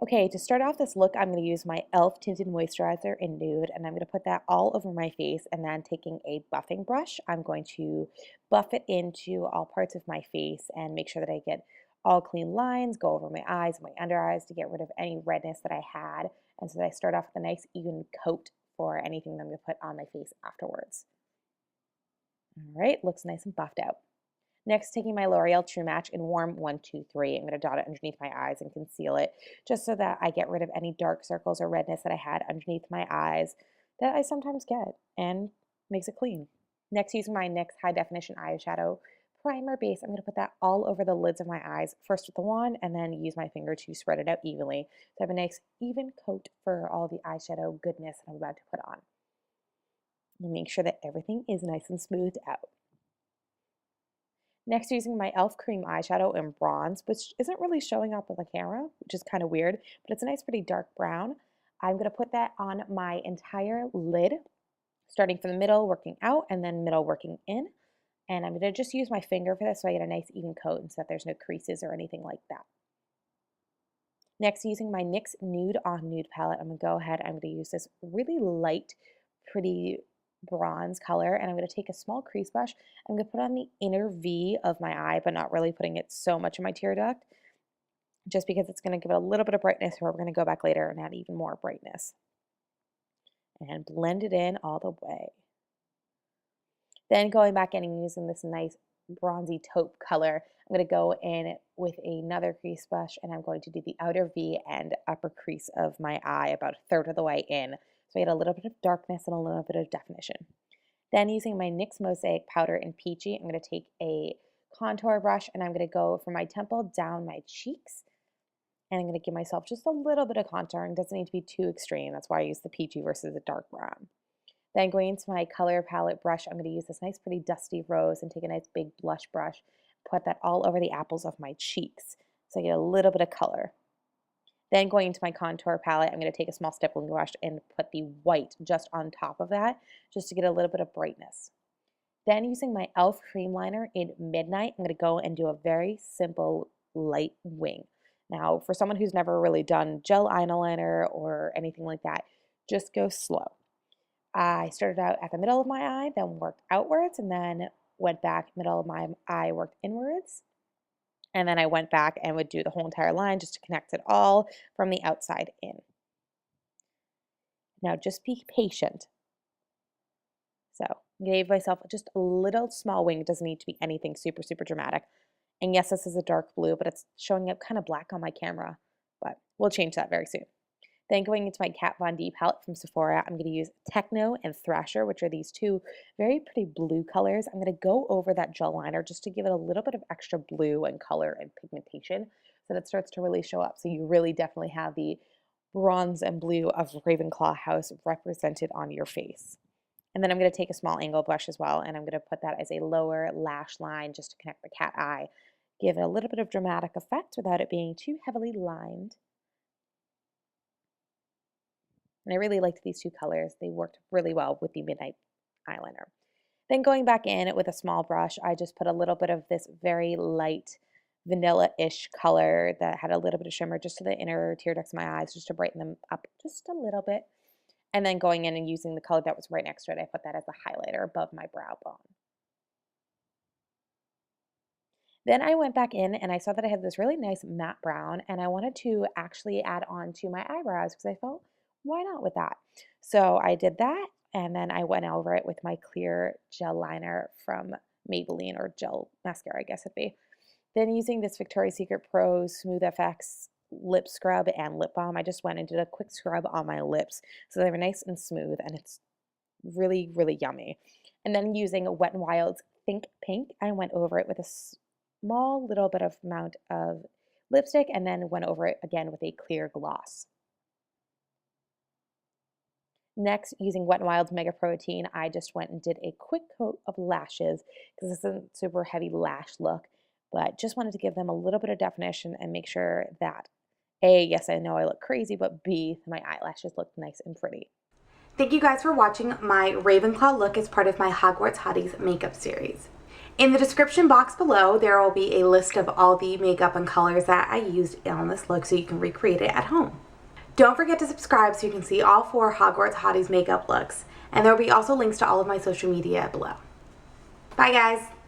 Okay, to start off this look, I'm going to use my e.l.f. Tinted Moisturizer in Nude, and I'm going to put that all over my face, and then taking a buffing brush, I'm going to buff it into all parts of my face and make sure that I get all clean lines, go over my eyes, my under eyes to get rid of any redness that I had, and so that I start off with a nice even coat for anything that I'm going to put on my face afterwards. All right, looks nice and buffed out. Next, taking my L'Oreal True Match in Warm 123, I'm going to dot it underneath my eyes and conceal it just so that I get rid of any dark circles or redness that I had underneath my eyes that I sometimes get and makes it clean. Next, using my NYX High Definition Eyeshadow Primer Base, I'm going to put that all over the lids of my eyes, first with the wand and then use my finger to spread it out evenly. So I have a nice even coat for all the eyeshadow goodness that I'm about to put on. And make sure that everything is nice and smoothed out. Next, using my e.l.f. cream eyeshadow in bronze, which isn't really showing up on the camera, which is kind of weird, but it's a nice, pretty dark brown. I'm going to put that on my entire lid, starting from the middle, working out, and then middle, working in. And I'm going to just use my finger for this so I get a nice even coat and so that there's no creases or anything like that. Next, using my NYX Nude on Nude palette, I'm going to go ahead, I'm going to use this really light, pretty bronze color, and I'm going to take a small crease brush. I'm going to put on the inner V of my eye, but not really putting it so much in my tear duct, just because it's going to give it a little bit of brightness, or we're going to go back later and add even more brightness. And blend it in all the way. Then going back in and using this nice bronzy taupe color, I'm going to go in with another crease brush, and I'm going to do the outer V and upper crease of my eye about a third of the way in. So I get a little bit of darkness and a little bit of definition. Then using my NYX Mosaic Powder in Peachy, I'm going to take a contour brush and I'm going to go from my temple down my cheeks. And I'm going to give myself just a little bit of contouring. It doesn't need to be too extreme. That's why I use the peachy versus the dark brown. Then going into my color palette brush, I'm going to use this nice pretty dusty rose and take a nice big blush brush, put that all over the apples of my cheeks so I get a little bit of color. Then going into my contour palette, I'm going to take a small stippling brush and put the white just on top of that, just to get a little bit of brightness. Then using my e.l.f. cream liner in Midnight, I'm going to go and do a very simple light wing. Now, for someone who's never really done gel eyeliner or anything like that, just go slow. I started out at the middle of my eye, then worked outwards, and then went back middle of my eye, worked inwards. And then I went back and would do the whole entire line just to connect it all from the outside in. Now just be patient. So I gave myself just a little small wing. It doesn't need to be anything super, super dramatic. And yes, this is a dark blue, but it's showing up kind of black on my camera. But we'll change that very soon. Then going into my Kat Von D palette from Sephora, I'm going to use Techno and Thrasher, which are these two very pretty blue colors. I'm going to go over that gel liner just to give it a little bit of extra blue and color and pigmentation so that it starts to really show up. So you really definitely have the bronze and blue of Ravenclaw House represented on your face. And then I'm going to take a small angle brush as well, and I'm going to put that as a lower lash line just to connect the cat eye. Give it a little bit of dramatic effect without it being too heavily lined. And I really liked these two colors. They worked really well with the Midnight eyeliner. Then going back in with a small brush, I just put a little bit of this very light vanilla-ish color that had a little bit of shimmer just to the inner tear ducts of my eyes, just to brighten them up just a little bit. And then going in and using the color that was right next to it, I put that as a highlighter above my brow bone. Then I went back in and I saw that I had this really nice matte brown, and I wanted to actually add on to my eyebrows because I felt, why not with that? So I did that, and then I went over it with my clear gel liner from Maybelline, or gel mascara, I guess it'd be. Then using this Victoria's Secret Pro Smooth FX lip scrub and lip balm, I just went and did a quick scrub on my lips so they were nice and smooth, and it's really, really yummy. And then using Wet n Wild's Think Pink, I went over it with a small little bit of amount of lipstick and then went over it again with a clear gloss. Next, using Wet n Wild's Mega Protein, I just went and did a quick coat of lashes because this isn't a super heavy lash look, but just wanted to give them a little bit of definition and make sure that A, yes, I know I look crazy, but B, my eyelashes look nice and pretty. Thank you guys for watching my Ravenclaw look as part of my Hogwarts Hotties makeup series. In the description box below, there will be a list of all the makeup and colors that I used on this look so you can recreate it at home. Don't forget to subscribe so you can see all 4 Hogwarts Hotties makeup looks, and there will be also links to all of my social media below. Bye guys!